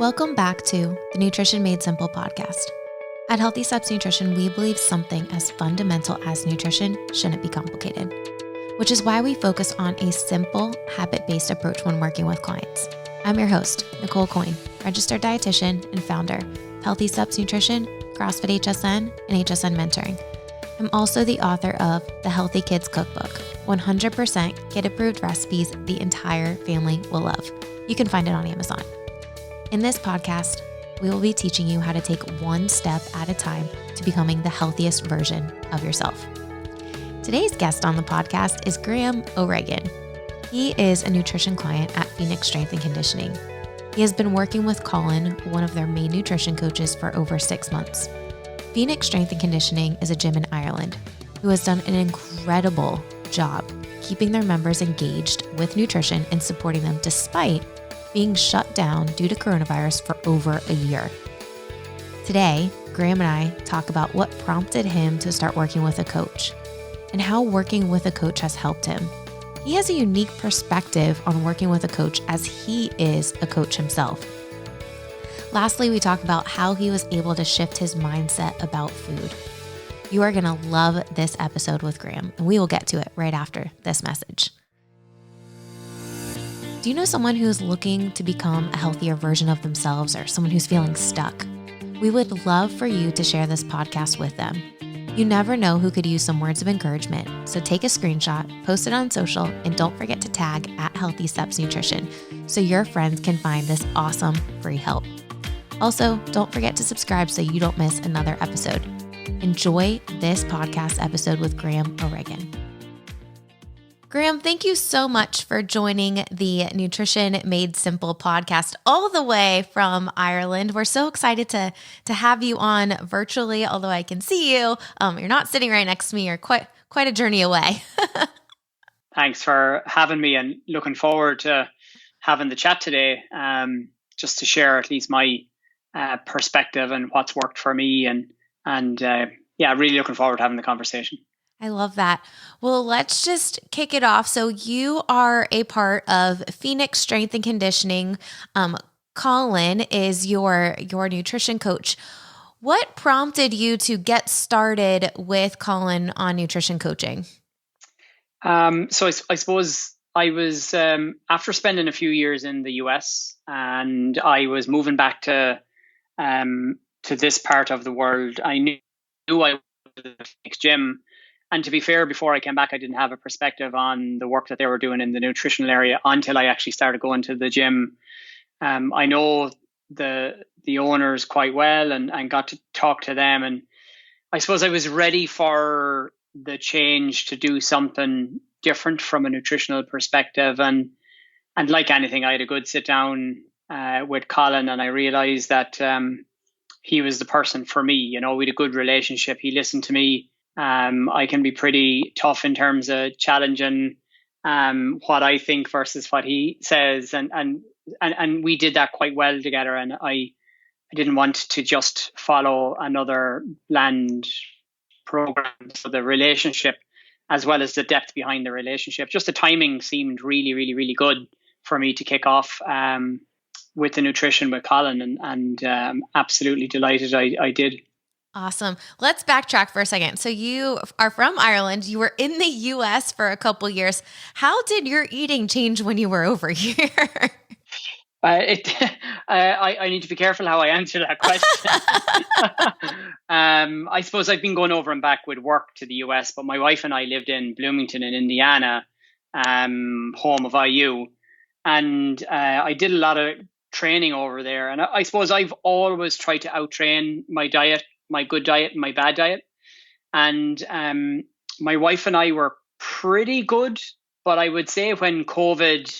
Welcome back to the Nutrition Made Simple podcast. At Healthy Steps Nutrition, we believe something as fundamental as nutrition shouldn't be complicated, which is why we focus on a simple, habit-based approach when working with clients. I'm your host, Nicole Coyne, registered dietitian and founder of Healthy Steps Nutrition, CrossFit HSN, and HSN Mentoring. I'm also the author of The Healthy Kids Cookbook, 100% kid-approved recipes the entire family will love. You can find it on Amazon. In this podcast, we will be teaching you how to take one step at a time to becoming the healthiest version of yourself. Today's guest on the podcast is Grahman O'Regan. He is a nutrition client at Phoenix Strength and Conditioning. He has been working with Colin, one of their main nutrition coaches, for over 6 months. Phoenix Strength and Conditioning is a gym in Ireland who has done an incredible job keeping their members engaged with nutrition and supporting them despite being shut down due to coronavirus for over a year. Today, Graham and I talk about what prompted him to start working with a coach and how working with a coach has helped him. He has a unique perspective on working with a coach as he is a coach himself. Lastly, we talk about how he was able to shift his mindset about food. You are going to love this episode with Graham, and we will get to it right after this message. Do you know someone who's looking to become a healthier version of themselves or someone who's feeling stuck? We would love for you to share this podcast with them. You never know who could use some words of encouragement, so take a screenshot, post it on social, and don't forget to tag at Healthy Steps Nutrition so your friends can find this awesome free help. Also, don't forget to subscribe so you don't miss another episode. Enjoy this podcast episode with Grahman O'Regan. Graham, thank you so much for joining the Nutrition Made Simple podcast all the way from Ireland. We're so excited to have you on virtually, although I can see you. You're not sitting right next to me. You're quite a journey away. Thanks for having me and looking forward to having the chat today, just to share at least my perspective and what's worked for me. And really looking forward to having the conversation. I love that. Well, let's just kick it off. So you are a part of Phoenix Strength and Conditioning. Colin is your nutrition coach. What prompted you to get started with Colin on nutrition coaching? So I suppose I was, after spending a few years in the US, and I was moving back to this part of the world. I knew I was at the Phoenix gym. And to be fair, before I came back, I didn't have a perspective on the work that they were doing in the nutritional area until I actually started going to the gym. I know the owners quite well and got to talk to them. And I suppose I was ready for the change to do something different from a nutritional perspective. And like anything, I had a good sit down with Colin, and I realized that he was the person for me. You know, we had a good relationship. He listened to me. I can be pretty tough in terms of challenging what I think versus what he says, and we did that quite well together. And I didn't want to just follow another bland program. So the relationship, as well as the depth behind the relationship, just the timing seemed really, really, really good for me to kick off with the nutrition with Colin, and absolutely delighted I did. Awesome. Let's backtrack for a second. So you are from Ireland. You were in the US for a couple years. How did your eating change when you were over here? I need to be careful how I answer that question. I suppose I've been going over and back with work to the US, but my wife and I lived in Bloomington in Indiana, home of IU. And I did a lot of training over there. And I suppose I've always tried to outtrain my diet, my good diet and my bad diet. And my wife and I were pretty good, but I would say when COVID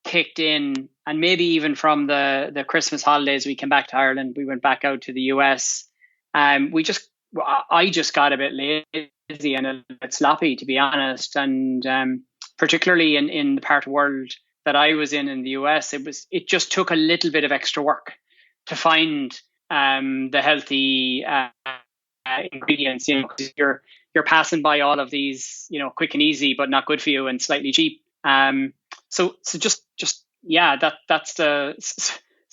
kicked in, and maybe even from the Christmas holidays, we came back to Ireland, we went back out to the US. I just got a bit lazy and a bit sloppy, to be honest. And particularly in the part of the world that I was in the US, it just took a little bit of extra work to find the healthy ingredients. You know, 'cause you're passing by all of these, you know, quick and easy, but not good for you and slightly cheap. So just that's the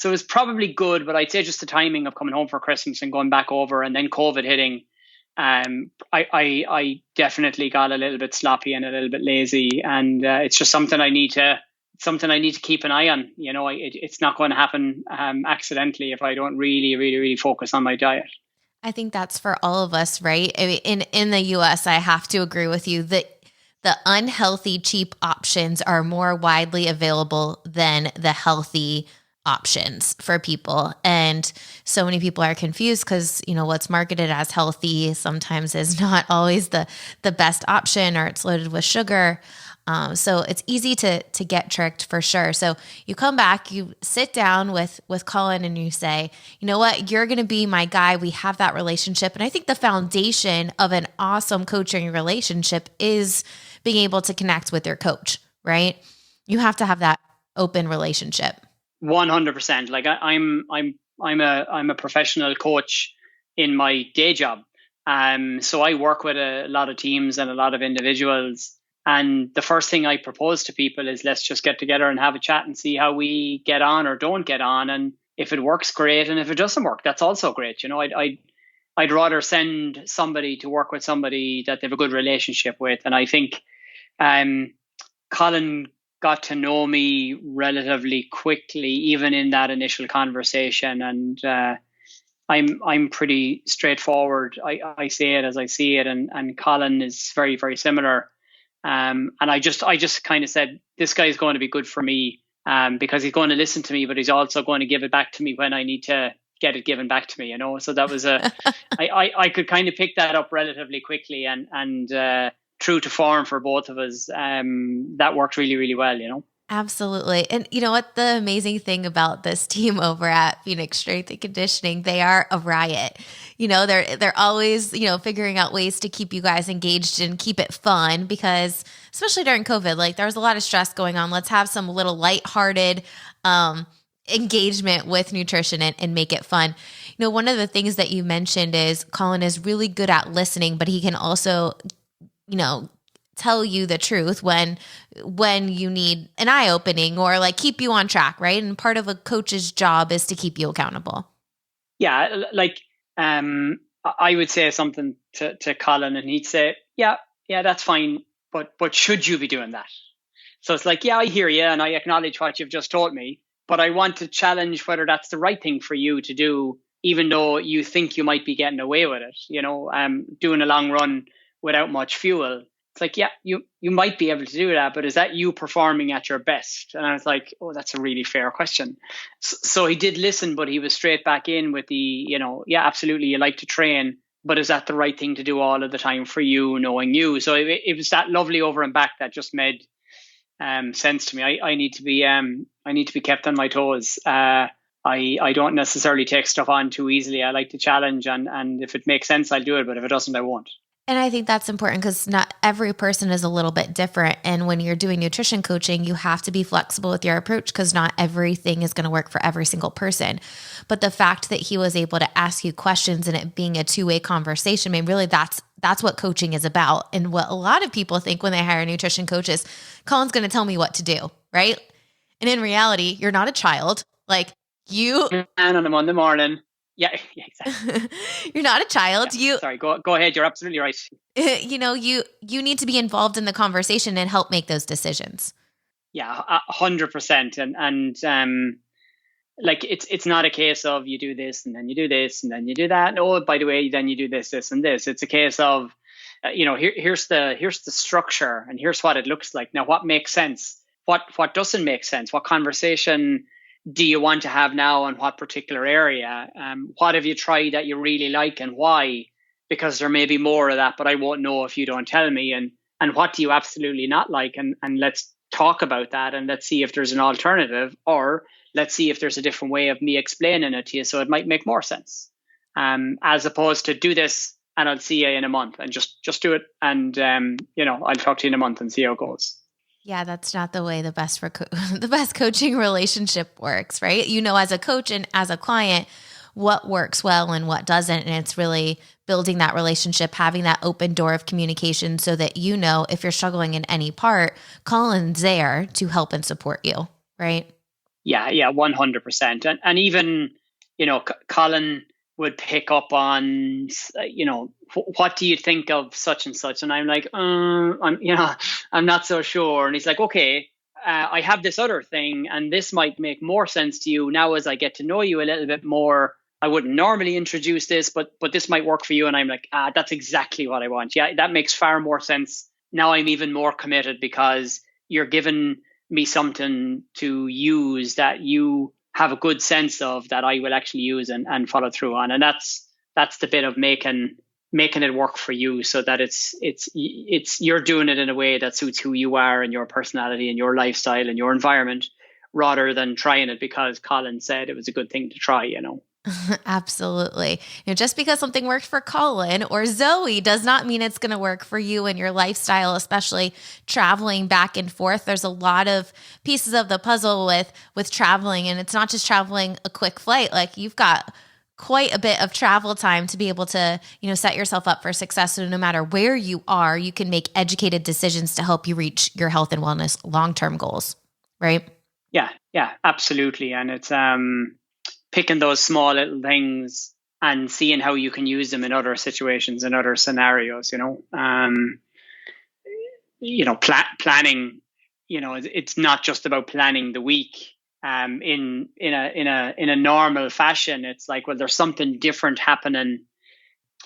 So it was probably good, but I'd say just the timing of coming home for Christmas and going back over, and then COVID hitting. I definitely got a little bit sloppy and a little bit lazy, and it's just something I need to keep an eye on. It's not going to happen accidentally if I don't really, really, really focus on my diet. I think that's for all of us, right? I mean, in the US, I have to agree with you that the unhealthy, cheap options are more widely available than the healthy options for people. And so many people are confused because, what's marketed as healthy sometimes is not always the best option, or it's loaded with sugar. So it's easy to get tricked for sure. So you come back, you sit down with Colin, and you say, you know what, you're going to be my guy. We have that relationship. And I think the foundation of an awesome coaching relationship is being able to connect with your coach, right? You have to have that open relationship. 100%. Like I'm a professional coach in my day job. So I work with a lot of teams and a lot of individuals. And the first thing I propose to people is, let's just get together and have a chat and see how we get on or don't get on. And if it works, great. And if it doesn't work, that's also great. I'd rather send somebody to work with somebody that they have a good relationship with. And I think Colin got to know me relatively quickly, even in that initial conversation. And I'm pretty straightforward. I say it as I see it, and Colin is very, very similar. And I just kind of said, this guy is going to be good for me, because he's going to listen to me, but he's also going to give it back to me when I need to get it given back to me. So that was I could kind of pick that up relatively quickly, and true to form for both of us. That worked really, really well. Absolutely. And you know what? The amazing thing about this team over at Phoenix Strength and Conditioning, they are a riot. They're always, figuring out ways to keep you guys engaged and keep it fun, because especially during COVID, like there was a lot of stress going on. Let's have some little lighthearted engagement with nutrition and make it fun. One of the things that you mentioned is Colin is really good at listening, but he can also tell you the truth when you need an eye opening, or like keep you on track, right? And part of a coach's job is to keep you accountable. Yeah. Like, I would say something to Colin, and he'd say, yeah, that's fine. But should you be doing that? So it's like, yeah, I hear you, and I acknowledge what you've just told me, but I want to challenge whether that's the right thing for you to do, even though you think you might be getting away with it, doing a long run without much fuel. It's like, yeah, you might be able to do that, but is that you performing at your best? And I was like, oh, that's a really fair question. So he did listen, but he was straight back in with the, yeah, absolutely, you like to train, but is that the right thing to do all of the time for you, knowing you? So it was that lovely over and back that just made sense to me. I need to be kept on my toes. I don't necessarily take stuff on too easily. I like to challenge, and if it makes sense, I'll do it. But if it doesn't, I won't. And I think that's important because not every person is a little bit different. And when you're doing nutrition coaching, you have to be flexible with your approach because not everything is going to work for every single person. But the fact that he was able to ask you questions and it being a two-way conversation, I mean, really that's what coaching is about. And what a lot of people think when they hire nutrition coaches, Colin's going to tell me what to do, right? And in reality, you're not a child. Like you and on a Monday morning. Yeah, exactly. You're not a child. Yeah, sorry, go ahead. You're absolutely right. You need to be involved in the conversation and help make those decisions. Yeah, 100%. And like it's not a case of you do this and then you do this and then you do that. Oh, by the way, then you do this and this. It's a case of here's the structure and here's what it looks like. Now, what makes sense? What doesn't make sense? What conversation do you want to have now on what particular area? What have you tried that you really like and why? Because there may be more of that, but I won't know if you don't tell me. And what do you absolutely not like? And let's talk about that, and let's see if there's an alternative, or let's see if there's a different way of me explaining it to you so it might make more sense. As opposed to do this and I'll see you in a month, and just do it. And, I'll talk to you in a month and see how it goes. Yeah, that's not the way the best coaching relationship works, right? As a coach and as a client, what works well and what doesn't. And it's really building that relationship, having that open door of communication so that if you're struggling in any part, Colin's there to help and support you, right? Yeah, 100%. And even, Colin would pick up on, what do you think of such and such? And I'm like, I'm not so sure. And he's like, okay, I have this other thing, and this might make more sense to you now as I get to know you a little bit more. I wouldn't normally introduce this, but this might work for you. And I'm like, that's exactly what I want. Yeah, that makes far more sense. Now I'm even more committed because you're giving me something to use that you have a good sense of, that I will actually use and follow through on. And that's the bit of making it work for you, so that it's you're doing it in a way that suits who you are and your personality and your lifestyle and your environment, rather than trying it because Colin said it was a good thing to try. Absolutely. Just because something worked for Colin or Zoe does not mean it's going to work for you and your lifestyle, especially traveling back and forth. There's a lot of pieces of the puzzle with traveling, and it's not just traveling a quick flight. Like, you've got quite a bit of travel time to be able to, set yourself up for success. So no matter where you are, you can make educated decisions to help you reach your health and wellness long-term goals, right? Yeah, absolutely. And it's picking those small little things and seeing how you can use them in other situations and other scenarios. Planning. It's not just about planning the week. In a normal fashion, it's like, well, there's something different happening,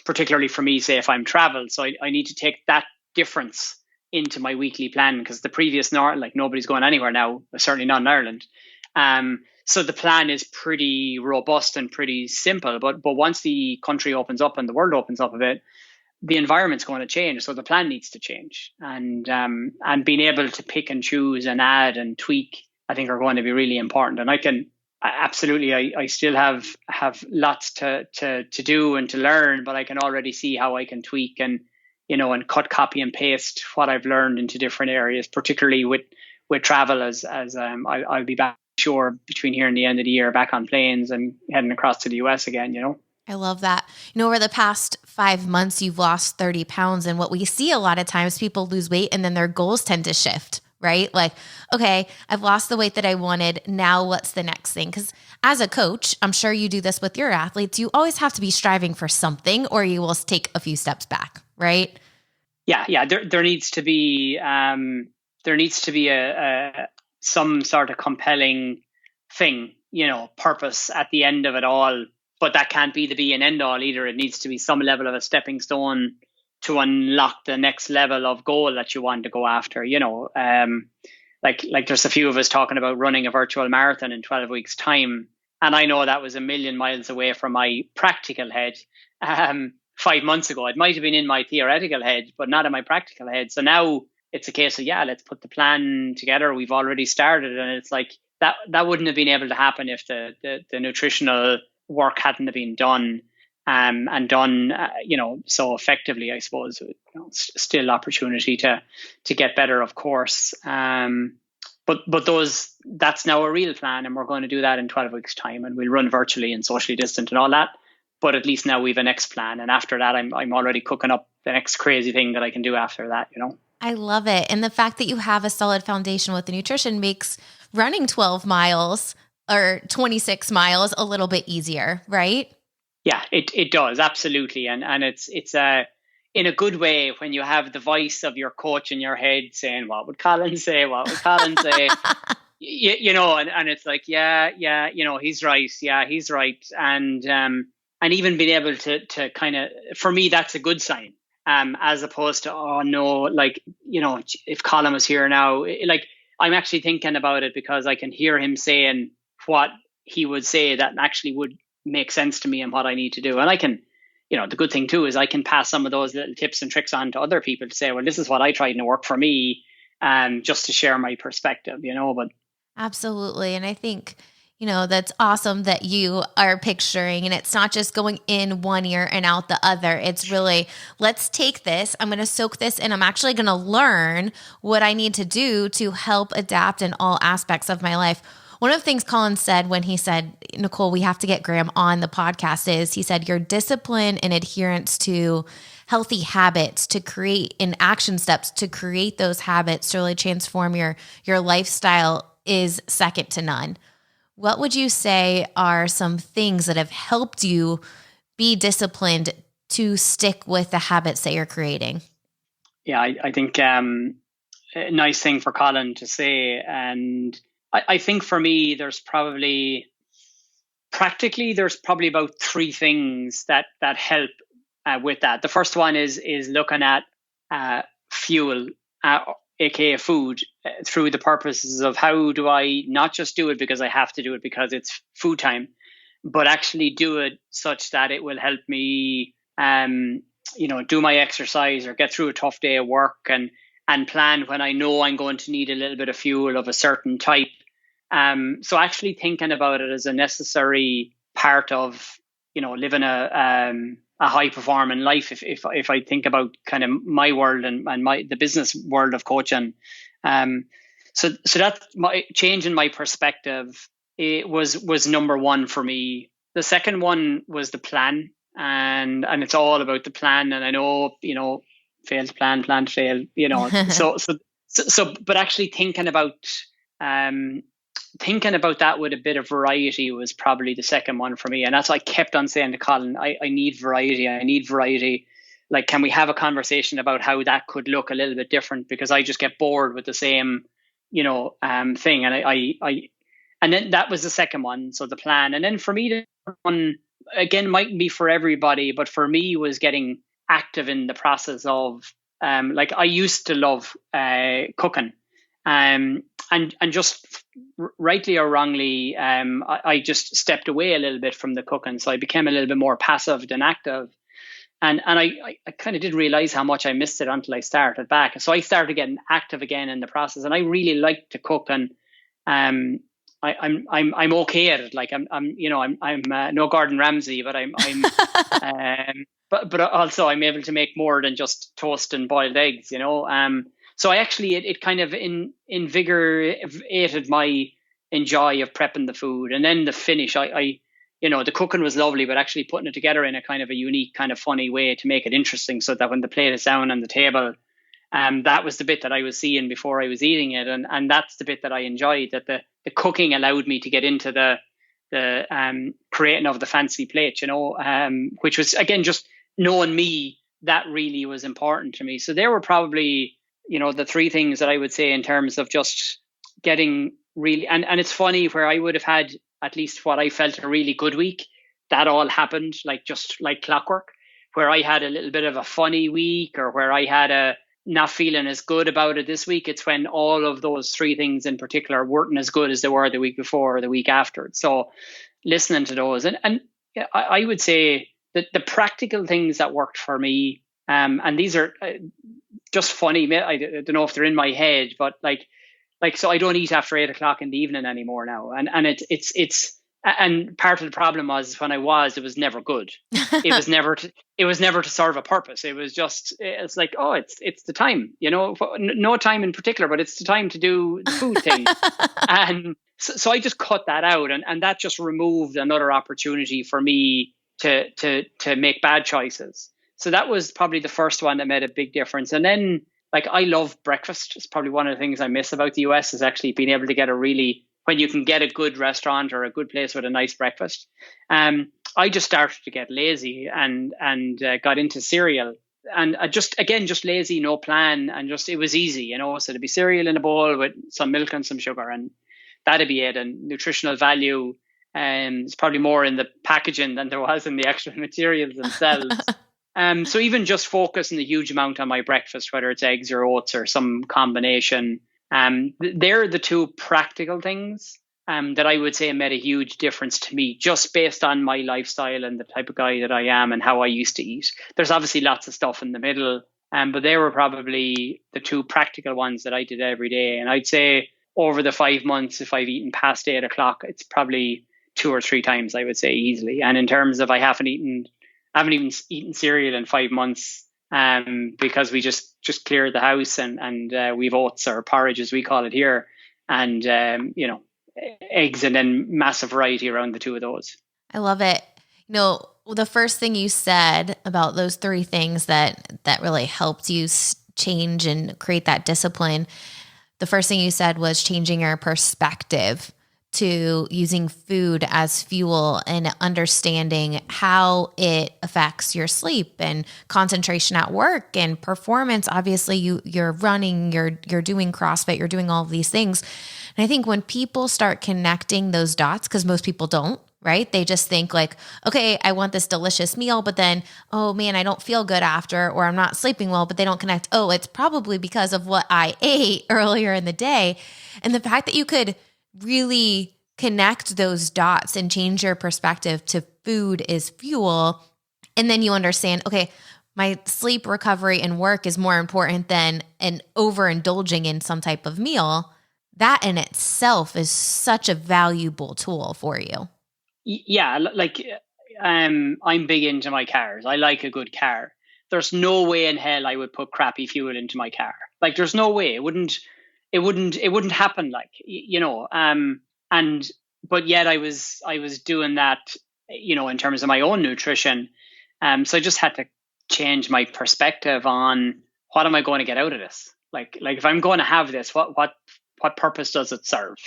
particularly for me, say if I'm travel. So I need to take that difference into my weekly plan, because the previous nobody's going anywhere now, certainly not in Ireland. So the plan is pretty robust and pretty simple, but once the country opens up and the world opens up a bit, the environment's going to change. So the plan needs to change, and being able to pick and choose and add and tweak, I think, are going to be really important. And I still have lots to do and to learn, but I can already see how I can tweak and cut, copy and paste what I've learned into different areas, particularly with travel, as I'll be back, sure, between here and the end of the year, back on planes and heading across to the US again. I love that. Over the past 5 months, you've lost 30 pounds. And what we see a lot of times, people lose weight and then their goals tend to shift, right? Like, okay, I've lost the weight that I wanted. Now what's the next thing? Because as a coach, I'm sure you do this with your athletes. You always have to be striving for something, or you will take a few steps back, right? Yeah. There needs to be some sort of compelling thing, purpose at the end of it all. But that can't be the be and end all either. It needs to be some level of a stepping stone to unlock the next level of goal that you want to go after. Like there's a few of us talking about running a virtual marathon in 12 weeks time. And I know that was a million miles away from my practical head 5 months ago. It might have been in my theoretical head, but not in my practical head. So now it's a case of, let's put the plan together. We've already started. And it's like that wouldn't have been able to happen if the nutritional work hadn't been done and done, so effectively, I suppose. Still opportunity to get better, of course. But that's now a real plan, and we're going to do that in 12 weeks time, and we'll run virtually and socially distant and all that. But at least now we have a next plan. And after that, I'm already cooking up the next crazy thing that I can do after that, I love it. And the fact that you have a solid foundation with the nutrition makes running 12 miles or 26 miles a little bit easier, right? Yeah, it does. Absolutely. And it's in a good way when you have the voice of your coach in your head saying, what would Colin say? What would Colin say? And it's like, yeah, he's right. Yeah, he's right. And even being able to kind of, for me, that's a good sign. As opposed to, oh no, like, if Colin was here now, like, I'm actually thinking about it because I can hear him saying what he would say that actually would make sense to me and what I need to do. And I can, the good thing too is I can pass some of those little tips and tricks on to other people to say, well, this is what I tried and it worked for me, just to share my perspective, but. Absolutely. And I think, that's awesome that you are picturing, and it's not just going in one ear and out the other. It's really, let's take this, I'm going to soak this in. I'm actually going to learn what I need to do to help adapt in all aspects of my life. One of the things Colin said when he said, Nicole, we have to get Graham on the podcast, is he said, your discipline and adherence to healthy habits to create in action steps to create those habits to really transform your lifestyle is second to none. what would you say are some things that have helped you be disciplined to stick with the habits that you're creating? Yeah, I think a nice thing for Colin to say. And I think for me, there's probably about three things that help with that. The first one is looking at fuel, aka food, through the purposes of how do I not just do it because I have to do it because it's food time, but actually do it such that it will help me, do my exercise or get through a tough day of work, and plan when I know I'm going to need a little bit of fuel of a certain type. So actually thinking about it as a necessary part of, living a high performing life. If I think about kind of my world and the business world of coaching, so that my change in my perspective, it was number one for me. The second one was the plan, and it's all about the plan. And I know, fail to plan to fail. But actually thinking about that with a bit of variety was probably the second one for me. And that's what I kept on saying to Colin, I need variety. I need variety. Like, can we have a conversation about how that could look a little bit different? Because I just get bored with the same, thing. And and then that was the second one. So the plan. And then for me, the one, again, mightn't be for everybody, but for me was getting active in the process of, like, I used to love cooking. And just rightly or wrongly, I just stepped away a little bit from the cooking. So I became a little bit more passive than active. And I kind of didn't realize how much I missed it until I started back. So I started getting active again in the process, and I really like to cook. And I'm okay at it. Like I'm no Gordon Ramsay, but but also I'm able to make more than just toast and boiled eggs. So I actually, it kind of invigorated my enjoy of prepping the food. And then the finish, the cooking was lovely, but actually putting it together in a kind of a unique, kind of funny way to make it interesting, so that when the plate is down on the table, that was the bit that I was seeing before I was eating it. And that's the bit that I enjoyed, that the cooking allowed me to get into the creating of the fancy plate, which was, again, just knowing me, that really was important to me. So there were probably, the three things that I would say in terms of just getting really, and it's funny, where I would have had at least what I felt a really good week, that all happened just like clockwork. Where I had a little bit of a funny week, or where I had a not feeling as good about it this week, it's when all of those three things in particular weren't as good as they were the week before or the week after. So listening to those, and I would say that the practical things that worked for me, and these are just funny. I don't know if they're in my head, but so I don't eat after 8 o'clock in the evening anymore now. And it's and part of the problem was, when it was never good. It was never to serve a purpose. It was just, it's like, oh, it's the time, no time in particular, but it's the time to do the food thing. And so I just cut that out, and that just removed another opportunity for me to make bad choices. So that was probably the first one that made a big difference. And then, I love breakfast. It's probably one of the things I miss about the US, is actually being able to get when you can get a good restaurant or a good place with a nice breakfast. I just started to get lazy and got into cereal, and just lazy, no plan, and just, it was easy, so to be cereal in a bowl with some milk and some sugar, and that'd be it. And nutritional value, it's probably more in the packaging than there was in the actual materials themselves. So even just focusing a huge amount on my breakfast, whether it's eggs or oats or some combination, they're the two practical things that I would say made a huge difference to me, just based on my lifestyle and the type of guy that I am and how I used to eat. There's obviously lots of stuff in the middle, but they were probably the two practical ones that I did every day. And I'd say over the 5 months, if I've eaten past 8 o'clock, it's probably 2 or 3 times, I would say, easily. And in terms of, I haven't even eaten cereal in 5 months, because we just cleared the house, and we've oats, or porridge as we call it here, and eggs, and then massive variety around the two of those. I love it. The first thing you said about those 3 things that really helped you change and create that discipline, the first thing you said was changing your perspective to using food as fuel and understanding how it affects your sleep and concentration at work and performance. Obviously, you're running, you're doing CrossFit, you're doing all of these things. And I think when people start connecting those dots, because most people don't, right? They just think like, okay, I want this delicious meal, but then, oh man, I don't feel good after, or I'm not sleeping well, but they don't connect. Oh, it's probably because of what I ate earlier in the day. And the fact that you could really connect those dots and change your perspective to food is fuel. And then you understand, okay, my sleep recovery and work is more important than an overindulging in some type of meal. That in itself is such a valuable tool for you. Yeah, like I'm big into my cars. I like a good car. There's no way in hell I would put crappy fuel into my car. Like there's no way. It wouldn't happen, like, you know. And but yet I was doing that, you know, in terms of my own nutrition. So I just had to change my perspective on what am I going to get out of this? Like if I'm going to have this, what purpose does it serve?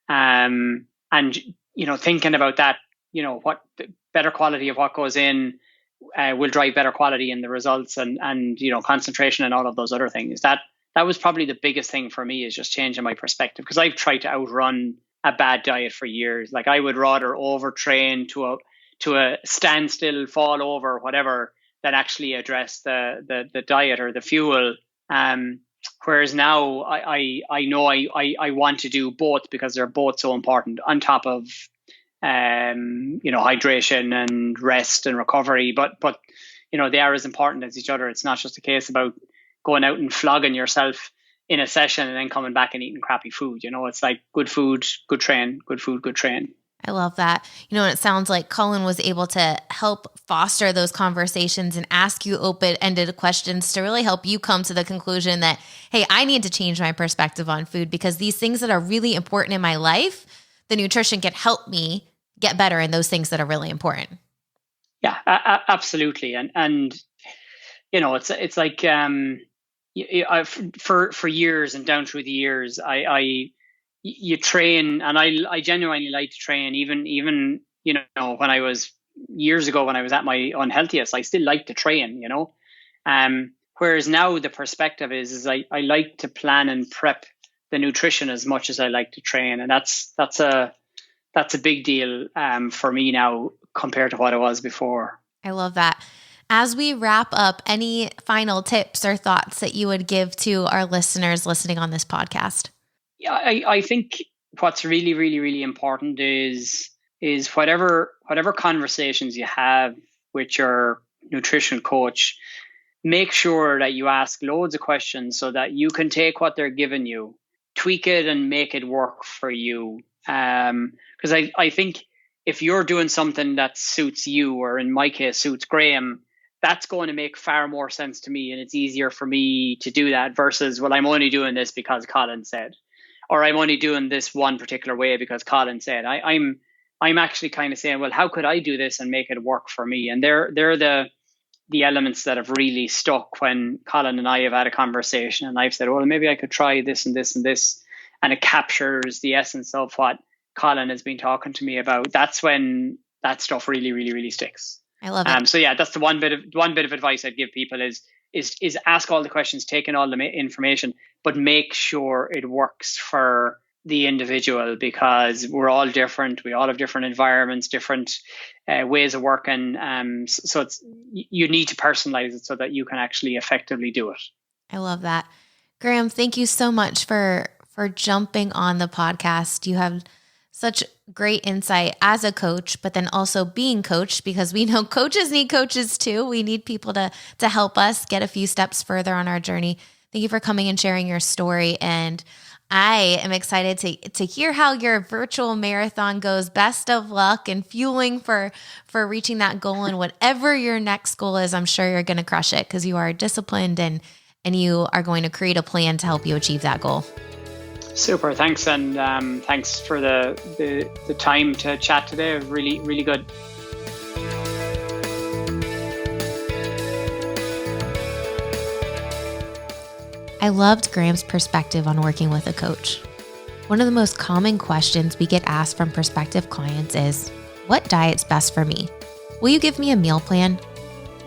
And you know, thinking about that, you know, what the better quality of what goes in will drive better quality in the results, and you know, concentration and all of those other things. That was probably the biggest thing for me, is just changing my perspective, because I've tried to outrun a bad diet for years. Like I would rather overtrain to a standstill, fall over, whatever, than actually address the diet or the fuel. Whereas now I know I want to do both, because they're both so important, on top of you know, hydration and rest and recovery. But you know, they are as important as each other. It's not just a case about going out and flogging yourself in a session and then coming back and eating crappy food. You know, it's like good food, good train, good food, good train. I love that. You know, it sounds like Colin was able to help foster those conversations and ask you open-ended questions to really help you come to the conclusion that, hey, I need to change my perspective on food, because these things that are really important in my life, the nutrition can help me get better in those things that are really important. Yeah, absolutely. And you know, it's like for years and down through the years, you train, and I genuinely like to train. Even you know, when I was years ago, when I was at my unhealthiest, I still like to train. You know, whereas now the perspective is I like to plan and prep the nutrition as much as I like to train, and that's a big deal for me now compared to what it was before. I love that. As we wrap up, any final tips or thoughts that you would give to our listeners listening on this podcast? Yeah, I think what's really, really, really important is whatever conversations you have with your nutrition coach, make sure that you ask loads of questions so that you can take what they're giving you, tweak it, and make it work for you. Because I think if you're doing something that suits you, or in my case suits Graham, that's going to make far more sense to me, and it's easier for me to do that versus, well, I'm only doing this because Colin said, or I'm only doing this one particular way because Colin said. I'm actually kind of saying, well, how could I do this and make it work for me? And they're the elements that have really stuck when Colin and I have had a conversation, and I've said, well, maybe I could try this and this and this, and it captures the essence of what Colin has been talking to me about. That's when that stuff really, really, really sticks. I love it. So yeah, that's the one bit of advice I'd give people is ask all the questions, take in all the information, but make sure it works for the individual, because we're all different. We all have different environments, different ways of working. So you need to personalize it so that you can actually effectively do it. I love that. Graham, thank you so much for jumping on the podcast. You have such great insight as a coach, but then also being coached, because we know coaches need coaches too. We need people to help us get a few steps further on our journey. Thank you for coming and sharing your story. And I am excited to hear how your virtual marathon goes. Best of luck and fueling for reaching that goal, and whatever your next goal is, I'm sure you're going to crush it, because you are disciplined and you are going to create a plan to help you achieve that goal. Super. Thanks. And thanks for the time to chat today. Really, really good. I loved Graham's perspective on working with a coach. One of the most common questions we get asked from prospective clients is, what diet's best for me? Will you give me a meal plan?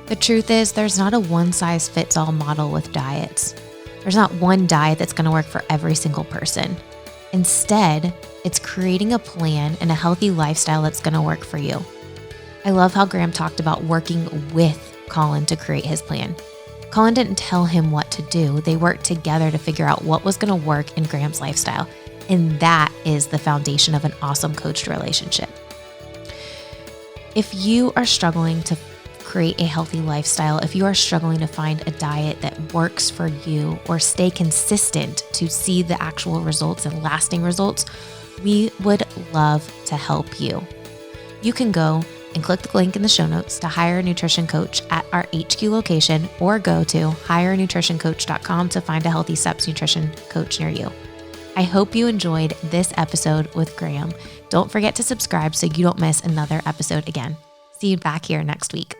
The truth is, there's not a one-size-fits-all model with diets. There's not one diet that's going to work for every single person. Instead, it's creating a plan and a healthy lifestyle that's going to work for you. I love how Graham talked about working with Colin to create his plan. Colin didn't tell him what to do. They worked together to figure out what was going to work in Graham's lifestyle. And that is the foundation of an awesome coached relationship. If you are struggling to create a healthy lifestyle, if you are struggling to find a diet that works for you or stay consistent to see the actual results and lasting results, we would love to help you. You can go and click the link in the show notes to hire a nutrition coach at our HQ location, or go to hireanutritioncoach.com to find a Healthy Steps nutrition coach near you. I hope you enjoyed this episode with Graham. Don't forget to subscribe so you don't miss another episode again. See you back here next week.